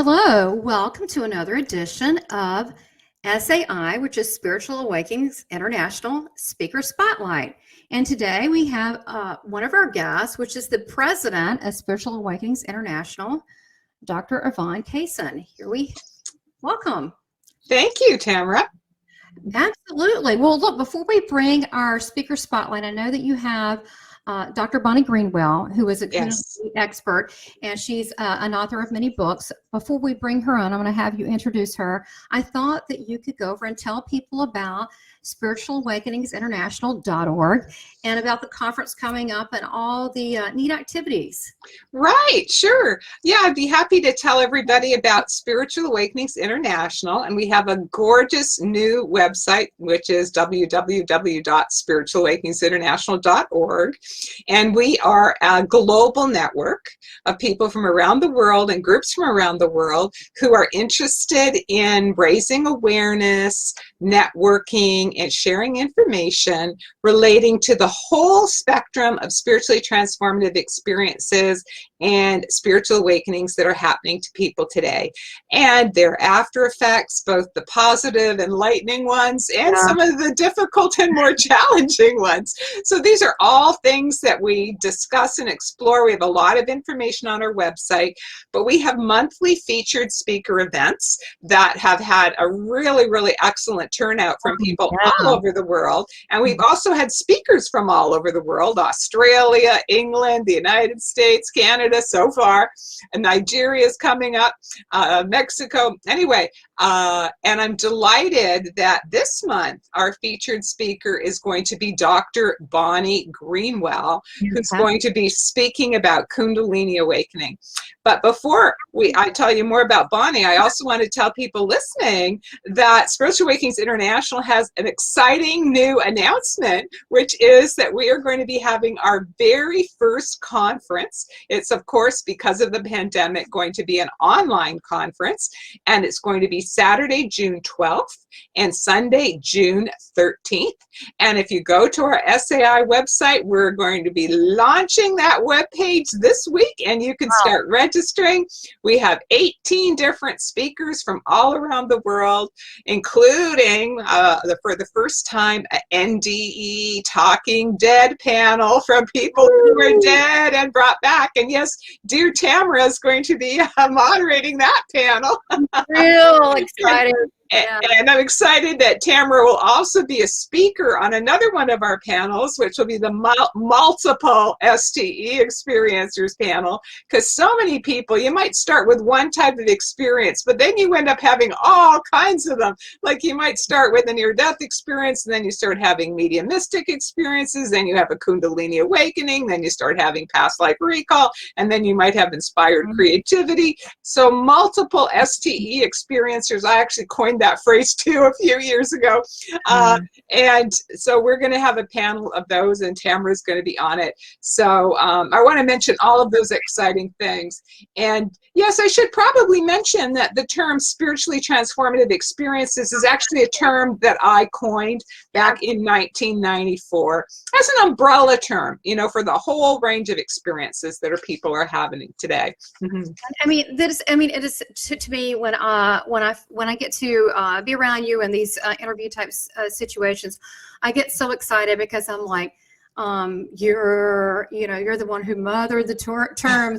Hello, welcome to another edition of SAI, which is Spiritual Awakenings International Speaker Spotlight. And today we have one of our guests, which is the president of Spiritual Awakenings International, Dr. Yvonne Kason. Welcome. Thank you, Tamara. Absolutely. Well, look, before we bring our speaker spotlight, I know that you have Dr. Bonnie Greenwell, who is a Kundalini expert, and she's an author of many books. Before we bring her on, I'm going to have you introduce her. I thought that you could go over and tell people about spiritualawakeningsinternational.org and about the conference coming up and all the neat activities. Right, sure. Yeah, I'd be happy to tell everybody about Spiritual Awakenings International, and we have a gorgeous new website, which is www.spiritualawakeningsinternational.org, and we are a global network of people from around the world and groups from around the world who are interested in raising awareness, networking, and sharing information relating to the whole spectrum of spiritually transformative experiences and spiritual awakenings that are happening to people today, and their after effects, both the positive enlightening ones and some of the difficult and more challenging ones. So these are all things that we discuss and explore. We have a lot of information on our website, but we have monthly featured speaker events that have had a really excellent turnout from people all over the world, and we've also had speakers from all over the world: Australia, England, the United States, Canada so far, and Nigeria is coming up, Mexico. Anyway, and I'm delighted that this month our featured speaker is going to be Dr. Bonnie Greenwell, who's going to be speaking about Kundalini Awakening. But before I tell you more about Bonnie, I also want to tell people listening that Spiritual Awakenings International has an exciting new announcement, which is that we are going to be having our very first conference. It's, of course, because of the pandemic, going to be an online conference, and it's going to be Saturday, June 12th and Sunday, June 13th. And if you go to our SAI website, we're going to be launching that webpage this week, and you can start registering. We have 18 different speakers from all around the world, including for the first time an NDE Talking Dead panel from people who were dead and brought back. And yes, dear Tamara is going to be moderating that panel. Real exciting. And I'm excited that Tamara will also be a speaker on another one of our panels, which will be the multiple STE experiencers panel, because so many people, you might start with one type of experience, but then you end up having all kinds of them. Like you might start with a near-death experience, and then you start having mediumistic experiences, then you have a Kundalini awakening, then you start having past life recall, and then you might have inspired creativity. So multiple STE experiencers, I actually coined that phrase too a few years ago. And so we're going to have a panel of those, and Tamara's going to be on it. So I want to mention all of those exciting things. And yes, I should probably mention that the term spiritually transformative experiences is actually a term that I coined back in 1994 as an umbrella term, you know, for the whole range of experiences that people are having today. I mean, it is to me when I get to be around you in these interview types situations, I get so excited because I'm like, you're the one who mothered the term.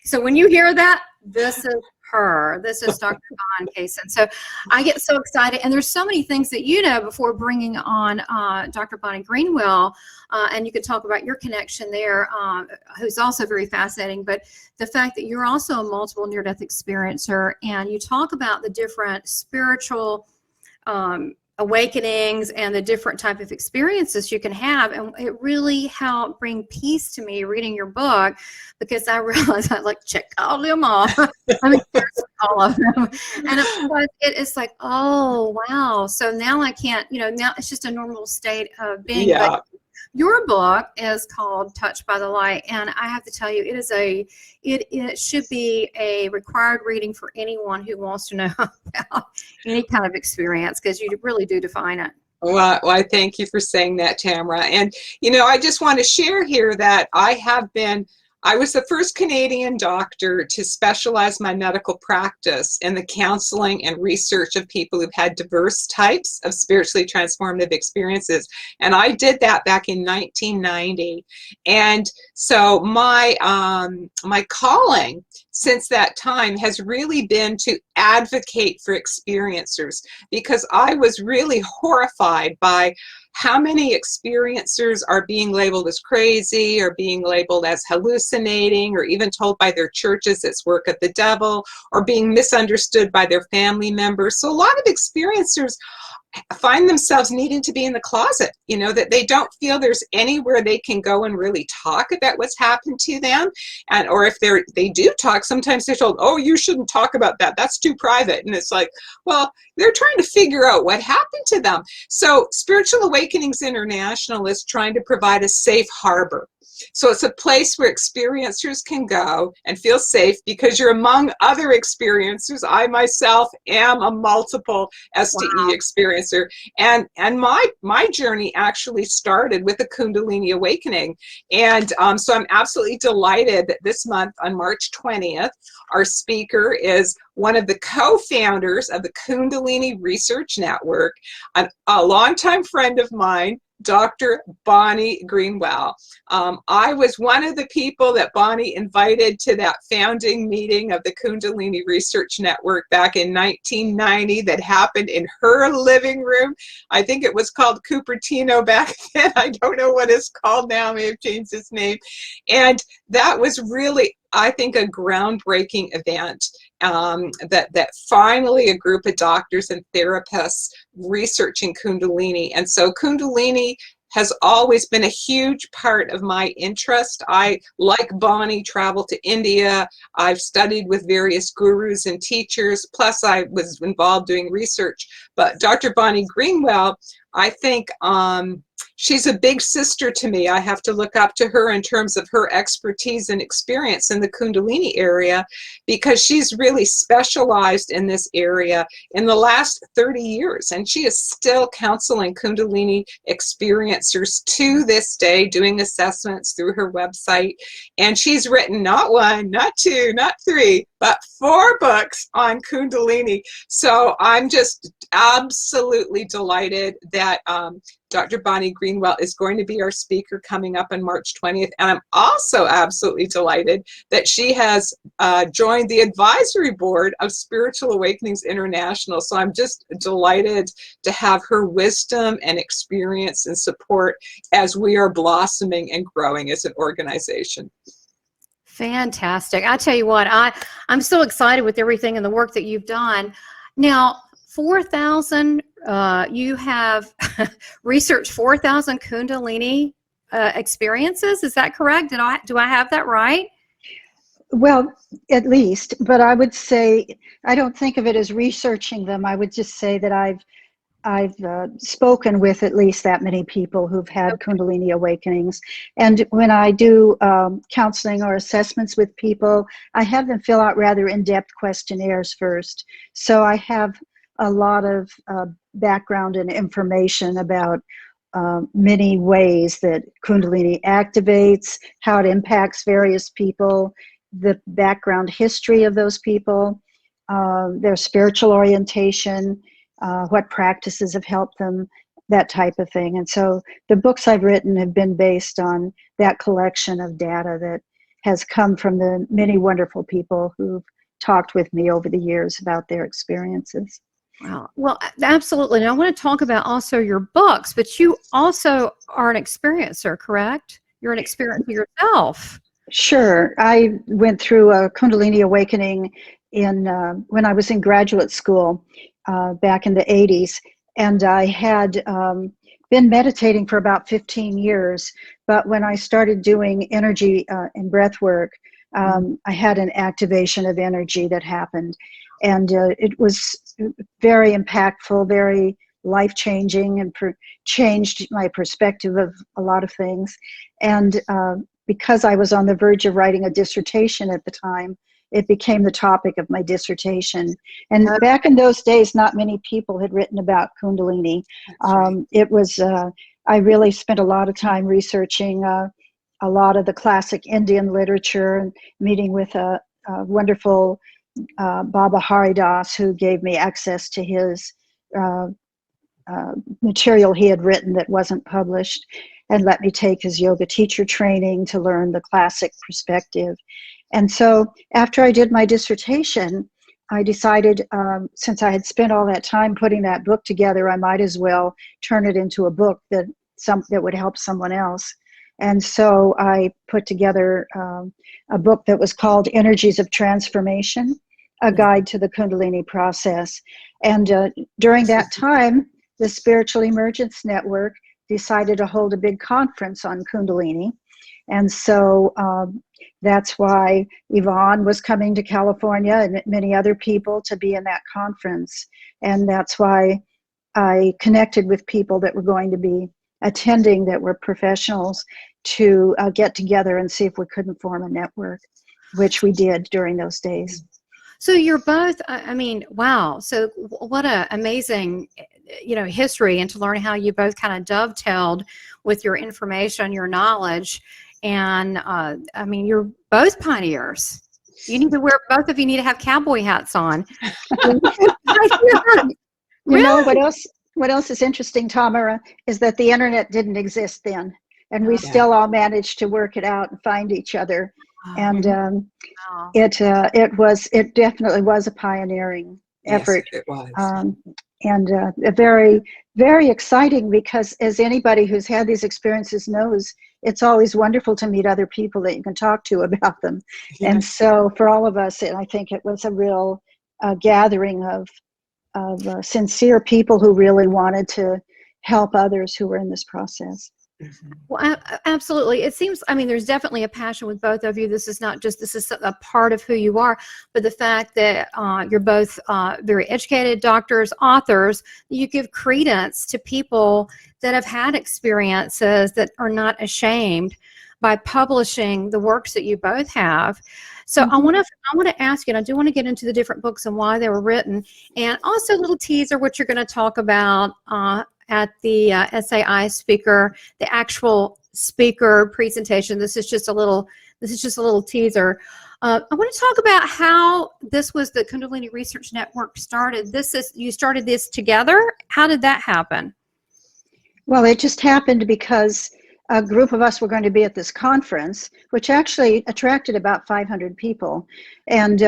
So when you hear that, this is her. This is Dr. Yvonne Kason. So I get so excited, and there's so many things that you know before bringing on Dr. Bonnie Greenwell, and you could talk about your connection there, who's also very fascinating. But the fact that you're also a multiple near-death experiencer, and you talk about the different spiritual awakenings and the different type of experiences you can have, and it really helped bring peace to me reading your book, because I realized I check all them off. I mean, all of them, and it's like, oh wow, so now I can't, now it's just a normal state of being. Yeah. But your book is called Touched by the Light, and I have to tell you, it should be a required reading for anyone who wants to know about any kind of experience, because you really do define it. Well, I thank you for saying that, Tamara. And, I just want to share here that I have been I was the first Canadian doctor to specialize my medical practice in the counseling and research of people who've had diverse types of spiritually transformative experiences. And I did that back in 1990. And so my calling since that time has really been to advocate for experiencers, because I was really horrified by how many experiencers are being labeled as crazy or being labeled as hallucinating or even told by their churches it's work of the devil, or being misunderstood by their family members. So a lot of experiencers find themselves needing to be in the closet, you know, that they don't feel there's anywhere they can go and really talk about what's happened to them. And or if they do talk, sometimes they're told, oh, you shouldn't talk about that, that's too private. And it's like, well, they're trying to figure out what happened to them. So Spiritual Awakenings International is trying to provide a safe harbor. So it's a place where experiencers can go and feel safe, because you're among other experiencers. I myself am a multiple STE experiencer. And my journey actually started with the Kundalini Awakening. And so I'm absolutely delighted that this month on March 20th, our speaker is one of the co-founders of the Kundalini Research Network, a longtime friend of mine, Dr. Bonnie Greenwell. I was one of the people that Bonnie invited to that founding meeting of the Kundalini Research Network back in 1990 that happened in her living room. I think it was called Cupertino back then. I don't know what it's called now. I may have changed its name. And that was really, I think, a groundbreaking event. That finally a group of doctors and therapists researching Kundalini. And so Kundalini has always been a huge part of my interest. I, like Bonnie, traveled to India. I've studied with various gurus and teachers, plus I was involved doing research. But Dr. Bonnie Greenwell, I think she's a big sister to me. I have to look up to her in terms of her expertise and experience in the Kundalini area, because she's really specialized in this area in the last 30 years. And she is still counseling Kundalini experiencers to this day, doing assessments through her website. And she's written not one, not two, not three, but 4 books on Kundalini. So I'm just absolutely delighted that Dr. Bonnie Greenwell is going to be our speaker coming up on March 20th. And I'm also absolutely delighted that she has joined the advisory board of Spiritual Awakenings International. So I'm just delighted to have her wisdom and experience and support as we are blossoming and growing as an organization. Fantastic. I tell you what, I'm so excited with everything and the work that you've done. Now, 4,000, you have researched 4,000 Kundalini experiences. Is that correct? Do I have that right? Well, at least, but I would say, I don't think of it as researching them. I would just say that I've spoken with at least that many people who've had Kundalini awakenings. And when I do counseling or assessments with people, I have them fill out rather in-depth questionnaires first. So I have a lot of background and information about many ways that Kundalini activates, how it impacts various people, the background history of those people, their spiritual orientation, what practices have helped them, that type of thing. And so the books I've written have been based on that collection of data that has come from the many wonderful people who've talked with me over the years about their experiences. Wow. Well, absolutely. And I want to talk about also your books, but you also are an experiencer, correct? You're an experiencer yourself. Sure. I went through a Kundalini awakening when I was in graduate school back in the 80s. And I had been meditating for about 15 years. But when I started doing energy and breath work, I had an activation of energy that happened. And it was very impactful, very life-changing, and changed my perspective of a lot of things. And because I was on the verge of writing a dissertation at the time, it became the topic of my dissertation. And back in those days, not many people had written about Kundalini. It was, I really spent a lot of time researching a lot of the classic Indian literature, and meeting with a wonderful Baba Haridas, who gave me access to his material he had written that wasn't published, and let me take his yoga teacher training to learn the classic perspective. And so after I did my dissertation, I decided, since I had spent all that time putting that book together, I might as well turn it into a book that would help someone else. And so I put together a book that was called Energies of Transformation, a guide to the Kundalini process. And during that time, the Spiritual Emergence Network decided to hold a big conference on Kundalini. And so that's why Yvonne was coming to California, and many other people, to be in that conference. And that's why I connected with people that were going to be attending that were professionals, to get together and see if we couldn't form a network, which we did during those days. So you're both, I mean, wow. So what a amazing, history, and to learn how you both kind of dovetailed with your information, your knowledge. And I mean, you're both pioneers. Both of you need to have cowboy hats on. You know what else is interesting, Tamara, is that the internet didn't exist then, and we still all managed to work it out and find each other. And it definitely was a pioneering effort. Yes, it was. And very, very exciting, because as anybody who's had these experiences knows, it's always wonderful to meet other people that you can talk to about them. Yeah. And so for all of us, I think it was a real gathering of sincere people who really wanted to help others who were in this process. Mm-hmm. Well, absolutely. It seems, I mean, there's definitely a passion with both of you. This is a part of who you are, but the fact that you're both very educated doctors, authors, you give credence to people that have had experiences that are not ashamed by publishing the works that you both have. So I want to ask you, and I do want to get into the different books and why they were written, and also a little teaser what you're going to talk about at the SAI speaker, the actual speaker presentation. This is just a little teaser. I want to talk about how this was the Kundalini Research Network started. You started this together. How did that happen? Well, it just happened because a group of us were going to be at this conference, which actually attracted about 500 people. And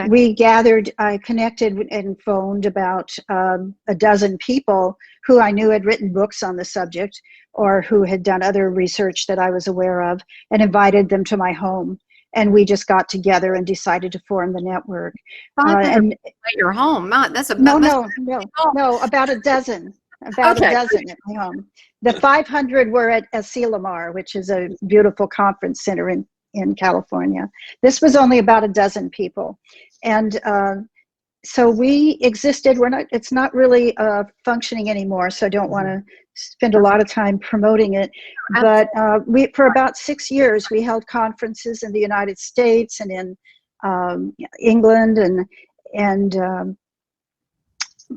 we gathered, I connected and phoned about a dozen people who I knew had written books on the subject, or who had done other research that I was aware of, and invited them to my home. And we just got together and decided to form the network. And at your home? That's a no, about a dozen. About a dozen at my home. The 500 were at Asilomar, which is a beautiful conference center in California. This was only about a dozen people. And so we existed. It's not really functioning anymore, so I don't want to spend a lot of time promoting it. But for about 6 years, we held conferences in the United States and in England and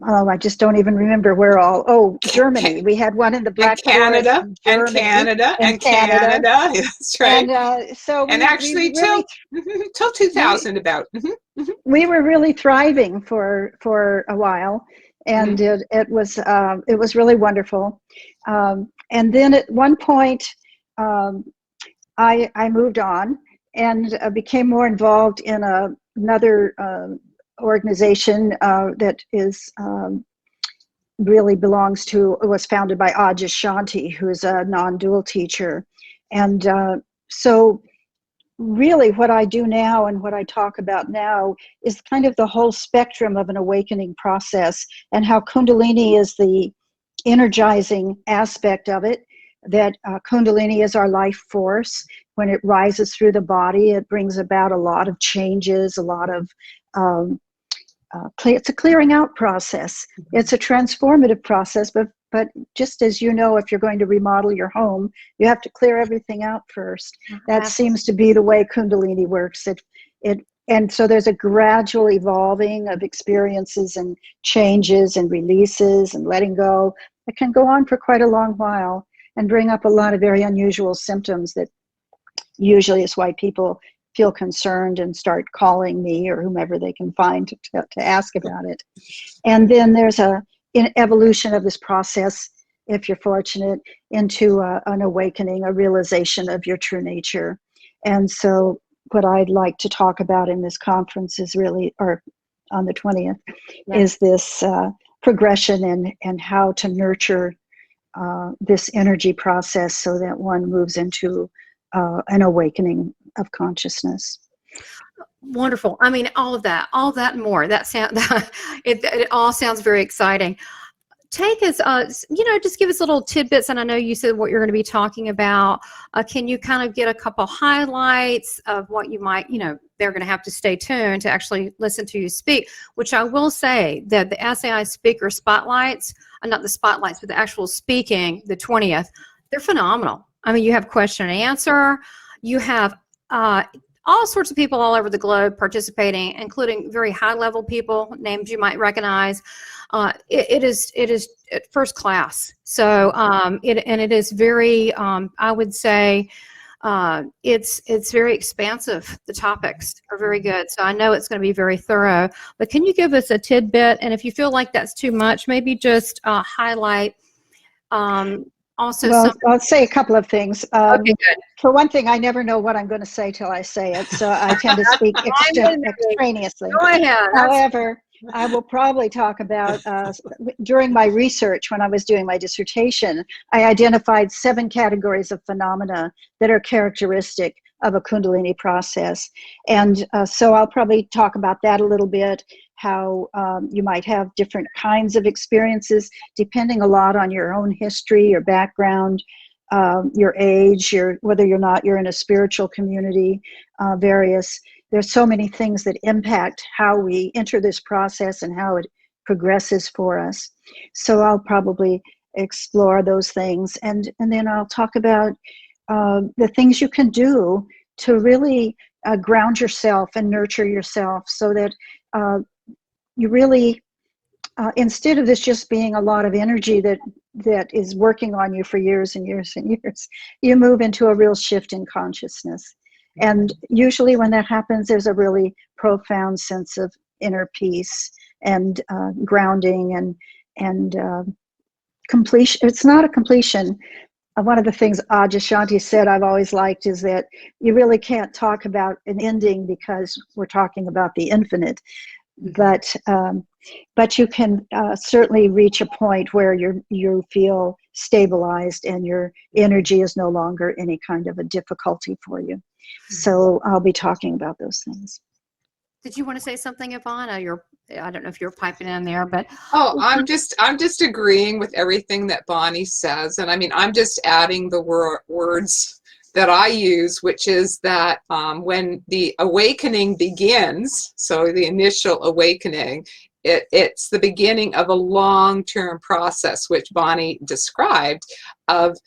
I just don't even remember where all. Oh, Germany. We had one in the Black Forest. And Canada. That's right. And so actually, till 2000, about. We were really thriving for a while, and it was really wonderful. And then at one point, I moved on and became more involved in another organization that is was founded by Ajay Shanti, who's a non-dual teacher. And so really what I do now and what I talk about now is kind of the whole spectrum of an awakening process, and how Kundalini is the energizing aspect of it, that Kundalini is our life force. When it rises through the body, it brings about a lot of changes, a lot of it's a clearing out process. It's a transformative process, but just as you know, if you're going to remodel your home, you have to clear everything out first. That seems to be the way Kundalini works. And so there's a gradual evolving of experiences and changes and releases and letting go. It can go on for quite a long while and bring up a lot of very unusual symptoms that usually is why people feel concerned and start calling me or whomever they can find to ask about it. And then there's an evolution of this process, if you're fortunate, into an awakening, a realization of your true nature. And so what I'd like to talk about in this conference is really, or on the 20th, is this progression and how to nurture this energy process so that one moves into an awakening of consciousness. Wonderful. I mean, all of that and more. That sound, it all sounds very exciting. Take us, just give us little tidbits. And I know you said what you're going to be talking about. Can you kind of get a couple highlights of what you might, they're going to have to stay tuned to actually listen to you speak, which I will say that the SAI speaker spotlights, not the spotlights, but the actual speaking, the 20th, they're phenomenal. I mean, you have question and answer. You have all sorts of people all over the globe participating, including very high-level people, names you might recognize. It is first class. So it is very, I would say, it's very expansive. The topics are very good. So I know it's going to be very thorough. But can you give us a tidbit? And if you feel like that's too much, maybe just highlight. Also, well, I'll say a couple of things. Okay, good. For one thing, I never know what I'm going to say till I say it, so I tend to speak extraneously. Go ahead. However, I will probably talk about, during my research, when I was doing my dissertation, I identified 7 categories of phenomena that are characteristic of a Kundalini process. And so I'll probably talk about that a little bit, how you might have different kinds of experiences, depending a lot on your own history, your background, your age, whether or not you're in a spiritual community, there's so many things that impact how we enter this process and how it progresses for us. So I'll probably explore those things, and then I'll talk about the things you can do to really ground yourself and nurture yourself so that you really, instead of this just being a lot of energy that is working on you for years and years and years, you move into a real shift in consciousness. And usually when that happens, there's a really profound sense of inner peace and grounding and completion. It's not a completion. One of the things Adyashanti said I've always liked is that you really can't talk about an ending because we're talking about the infinite. But you can certainly reach a point where you feel stabilized and your energy is no longer any kind of a difficulty for you. So I'll be talking about those things. Did you want to say something, Yvonne? I don't know if you're piping in there, but I'm just agreeing with everything that Bonnie says, and I mean I'm just adding the words that I use, which is that when the awakening begins, so the initial awakening, it's the beginning of a long-term process, which Bonnie described, of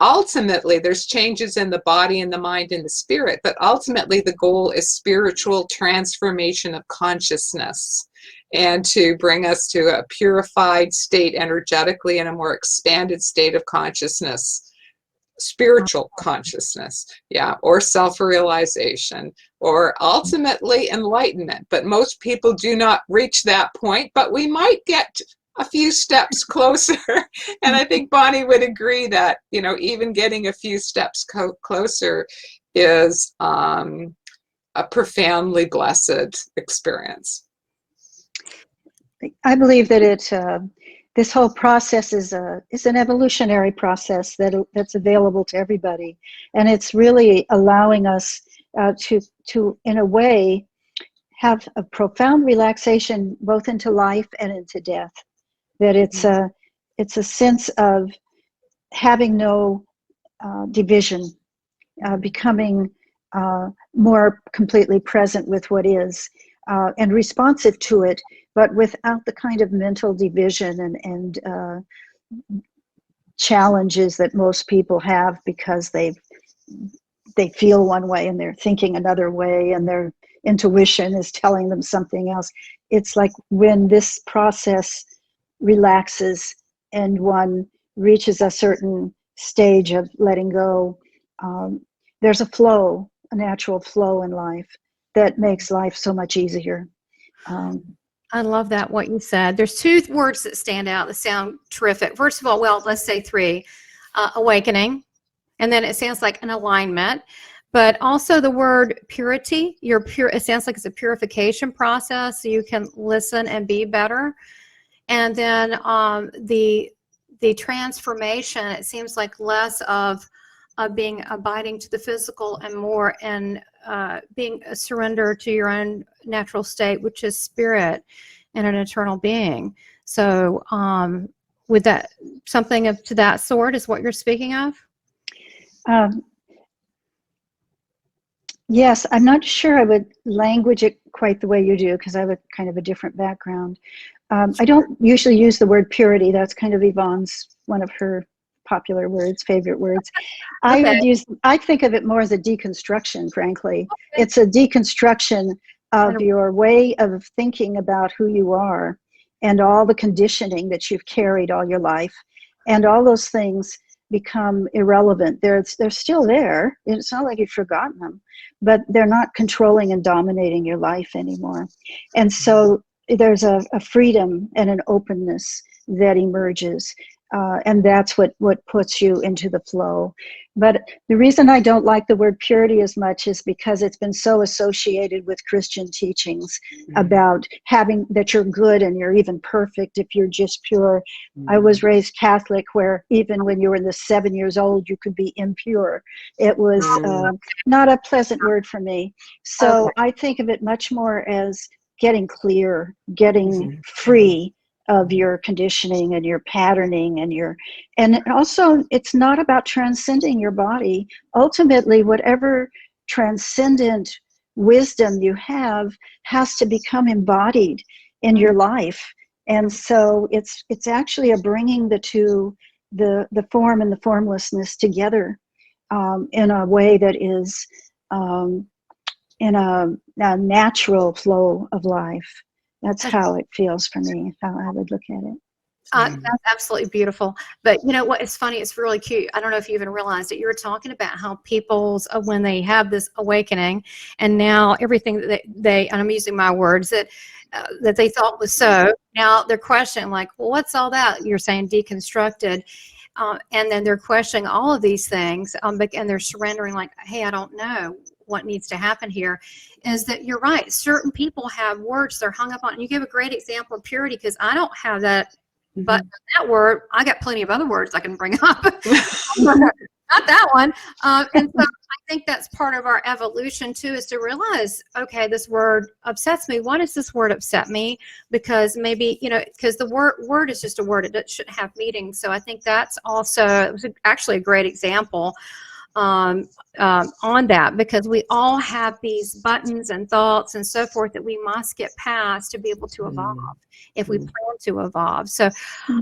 ultimately there's changes in the body and the mind and the spirit, but ultimately the goal is spiritual transformation of consciousness and to bring us to a purified state energetically and a more expanded state of consciousness. Spiritual consciousness, or self-realization, or ultimately enlightenment. But most people do not reach that point, but we might get a few steps closer. And I think Bonnie would agree that, even getting a few steps closer is a profoundly blessed experience. I believe that this whole process is an evolutionary process that's available to everybody, and it's really allowing us to in a way have a profound relaxation both into life and into death. That it's a sense of having no division, becoming more completely present with what is and responsive to it, but without the kind of mental division and challenges that most people have because they feel one way and they're thinking another way and their intuition is telling them something else. It's like when this process relaxes and one reaches a certain stage of letting go, there's a flow, a natural flow in life that makes life so much easier. I love that, what you said. There's two words that stand out that sound terrific. First of all, well, let's say three. Awakening, and then it sounds like an alignment, but also the word purity. It sounds like it's a purification process, so you can listen and be better. And then the transformation, it seems like less of being abiding to the physical and more in being a surrender to your own natural state, which is spirit and an eternal being. So with that, something to that sort is what you're speaking of? Yes, I'm not sure I would language it quite the way you do, because I have a kind of a different background. I don't usually use the word purity. That's kind of Yvonne's, one of her popular words, favorite words. Okay. I think of it more as a deconstruction, frankly. It's a deconstruction of your way of thinking about who you are and all the conditioning that you've carried all your life. And all those things become irrelevant. They're still there. It's not like you've forgotten them, but they're not controlling and dominating your life anymore. And so there's a freedom and an openness that emerges. And that's what puts you into the flow. But the reason I don't like the word purity as much is because it's been so associated with Christian teachings about having that you're good and you're even perfect if you're just pure. I was raised Catholic, where even when you were in the 7 years old, you could be impure. It was not a pleasant word for me. So I think of it much more as getting clear, getting free of your conditioning and your patterning and also it's not about transcending your body. Ultimately, whatever transcendent wisdom you have has to become embodied in your life. And so it's actually a bringing the two, the form and the formlessness together in a way that is in a natural flow of life. That's how it feels for me, how I would look at it. That's absolutely beautiful. But you know what? It's funny. It's really cute. I don't know if you even realized it. You were talking about how people's, when they have this awakening, and now everything that they and I'm using my words, that they thought was so, now they're questioning, like, well, what's all that? You're saying deconstructed. And then they're questioning all of these things, and they're surrendering, like, hey, I don't know what needs to happen here. Is that you're right. Certain people have words they're hung up on. You give a great example of purity, because I don't have that, but that word, I got plenty of other words I can bring up. Not that one. And so I think that's part of our evolution too, is to realize, okay, this word upsets me. Why does this word upset me? Because maybe, because the word is just a word. It shouldn't have meaning. So I think that's also, it was actually a great example on that, because we all have these buttons and thoughts and so forth that we must get past to be able to evolve, if we plan to evolve. So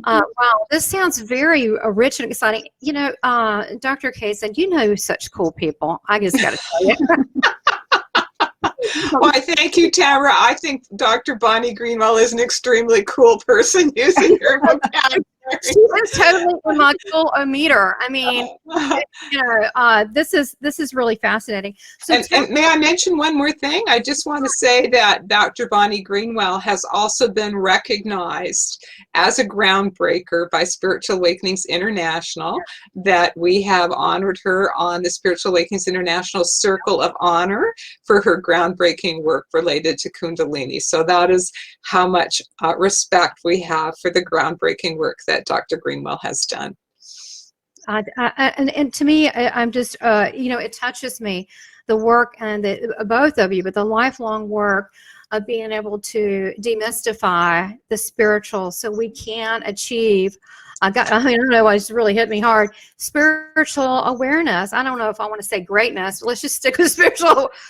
wow, this sounds very rich and exciting. Dr. Kason, such cool people. I just got to tell you. Well, I thank you, Tamara. I think Dr. Bonnie Greenwell is an extremely cool person using her vocabulary. She is totally in my cool-o-meter. I mean, this is really fascinating. So, and may I mention one more thing? I just want to say that Dr. Bonnie Greenwell has also been recognized as a groundbreaker by Spiritual Awakenings International, that we have honored her on the Spiritual Awakenings International Circle of Honor for her groundbreaking work related to Kundalini. So that is how much respect we have for the groundbreaking work that Dr. Greenwell has done. And to me, I'm just, it touches me, the work, and both of you, but the lifelong work of being able to demystify the spiritual so we can achieve, I don't know, it just really hit me hard, spiritual awareness. I don't know if I want to say greatness, but let's just stick with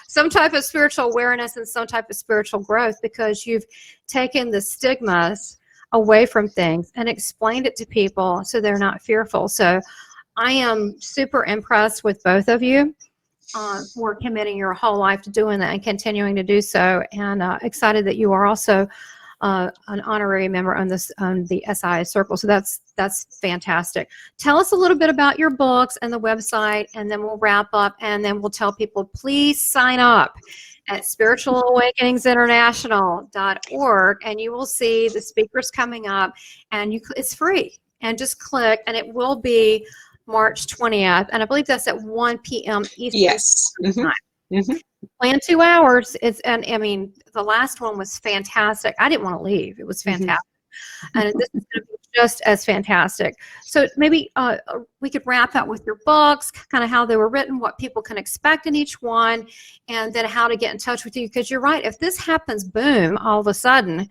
some type of spiritual awareness and some type of spiritual growth, because you've taken the stigmas away from things and explained it to people so they're not fearful. So I am super impressed with both of you for committing your whole life to doing that and continuing to do so, and excited that you are also an honorary member on the SAI circle. So that's fantastic. Tell us a little bit about your books and the website, and then we'll wrap up, and then we'll tell people, please sign up at spiritualawakeningsinternational.org, and you will see the speakers coming up, and it's free. And just click, and it will be March 20th, and I believe that's at 1 p.m. Eastern Yes. time. Mm-hmm. Plan 2 hours. And I mean, the last one was fantastic. I didn't want to leave. It was fantastic. And this is going to be just as fantastic. So maybe we could wrap up with your books, kind of how they were written, what people can expect in each one, and then how to get in touch with you. Because you're right, if this happens, boom, all of a sudden,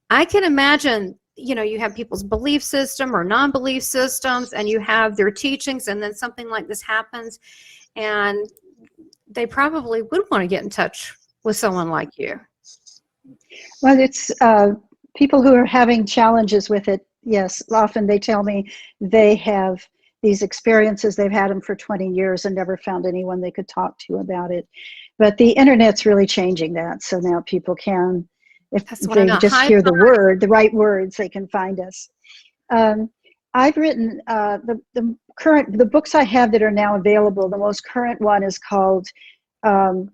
I can imagine, you have people's belief system or non-belief systems, and you have their teachings, and then something like this happens, and they probably would want to get in touch with someone like you. Well, it's people who are having challenges with it. Yes, often they tell me they have these experiences. They've had them for 20 years and never found anyone they could talk to about it. But the internet's really changing that. So now people can, if they just hear the right words, they can find us. I've written the books I have that are now available. The most current one is called, well,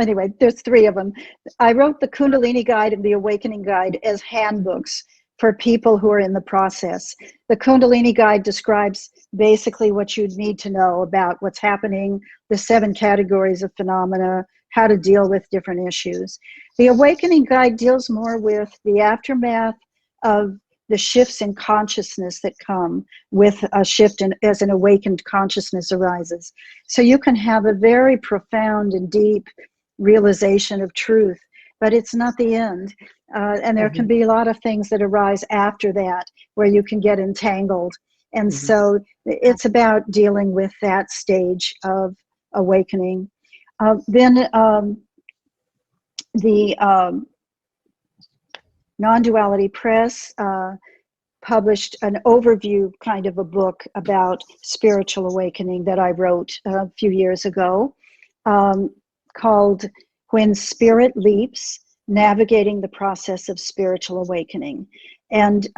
anyway, there's 3 of them. I wrote the Kundalini Guide and the Awakening Guide as handbooks for people who are in the process. The Kundalini Guide describes basically what you'd need to know about what's happening, the 7 categories of phenomena, how to deal with different issues. The Awakening Guide deals more with the aftermath of the shifts in consciousness that come with a shift as an awakened consciousness arises. So you can have a very profound and deep realization of truth, but it's not the end. And there can be a lot of things that arise after that where you can get entangled. And so it's about dealing with that stage of awakening. Then the Non-Duality Press published an overview kind of a book about spiritual awakening that I wrote a few years ago, called When Spirit Leaps, Navigating the Process of Spiritual Awakening. And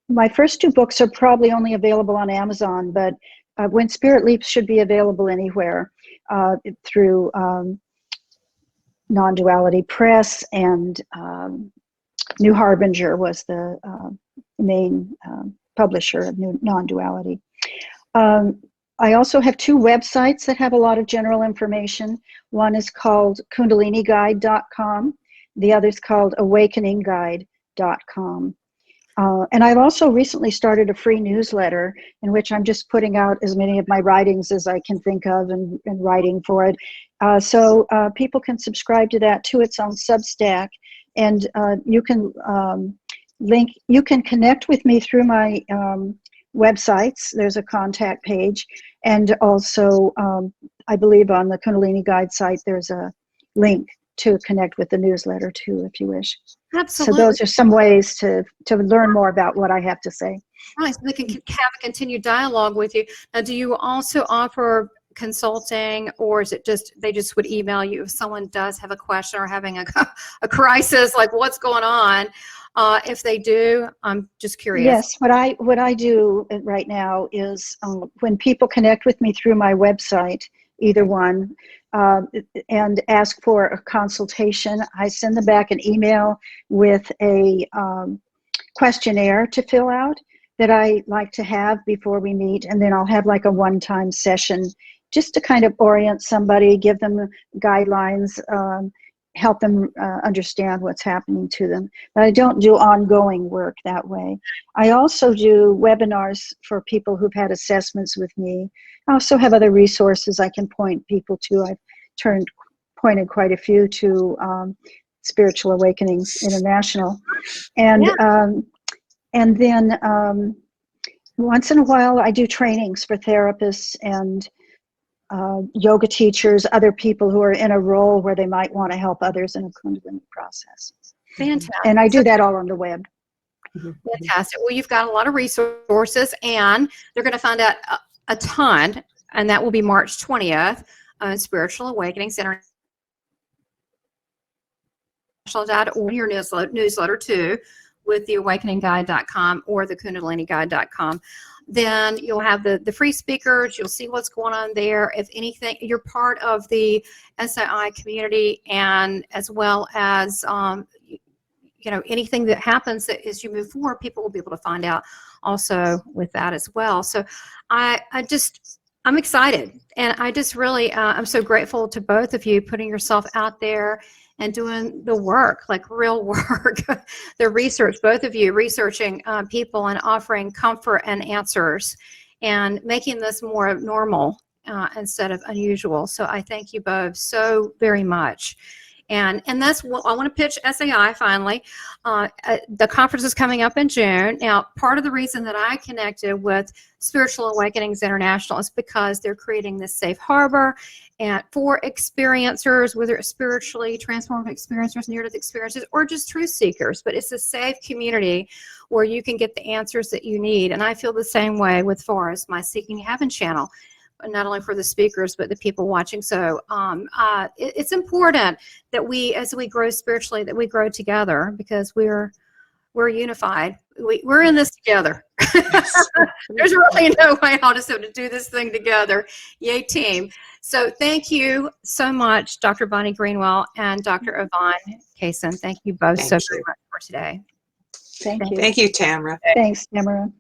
my first 2 books are probably only available on Amazon, but When Spirit Leaps should be available anywhere through Non-Duality Press, and New Harbinger was the main publisher of Non-Duality. I also have 2 websites that have a lot of general information. One is called KundaliniGuide.com. The other is called AwakeningGuide.com. And I've also recently started a free newsletter in which I'm just putting out as many of my writings as I can think of and writing for it. So people can subscribe to that too. It's on Substack. And you can connect with me through my websites. There's a contact page. And also, I believe on the Kundalini Guide site, there's a link to connect with the newsletter too, if you wish. Absolutely. So those are some ways to learn more about what I have to say. Right, so they can have a continued dialogue with you. Now, do you also offer consulting, or is it just they just would email you if someone does have a question or having a crisis, like what's going on? If they do, I'm just curious. Yes, what I do right now is when people connect with me through my website, either one, and ask for a consultation, I send them back an email with a questionnaire to fill out that I like to have before we meet, and then I'll have like a one-time session just to kind of orient somebody, give them guidelines, help them understand what's happening to them. But I don't do ongoing work that way. I also do webinars for people who've had assessments with me. I also have other resources I can point people to. I've pointed quite a few to Spiritual Awakenings International. And and then once in a while I do trainings for therapists and yoga teachers, other people who are in a role where they might want to help others in a Kundalini process. Fantastic. And I do that all on the web. Fantastic. Well, you've got a lot of resources, and they're going to find out a ton, and that will be March 20th, Spiritual Awakening Center. or your newsletter too, with the awakeningguide.com or the kundaliniguide.com. Then you'll have the free speakers. You'll see what's going on there. If anything, you're part of the SAI community, and as well as anything that happens as you move forward, people will be able to find out also with that as well. So I'm excited, and I just really I'm so grateful to both of you putting yourself out there and doing the work, like real work, the research, both of you researching people and offering comfort and answers and making this more normal instead of unusual. So I thank you both so very much. And that's what I want to pitch SAI finally. The conference is coming up in June. Now, part of the reason that I connected with Spiritual Awakenings International is because they're creating this safe harbor and for experiencers, whether it's spiritually transformed experiencers, near-death experiences, or just truth seekers. But it's a safe community where you can get the answers that you need. And I feel the same way with Forrest, my Seeking Heaven channel, not only for the speakers, but the people watching. So it's important that we, as we grow spiritually, that we grow together, because we're unified. We're in this together. There's really no way how to do this thing together. Yay, team. So thank you so much, Dr. Bonnie Greenwell and Dr. Yvonne Kason. Thank you both so very much for today. Thank you. Thank you, Tamara. Thanks, Tamara.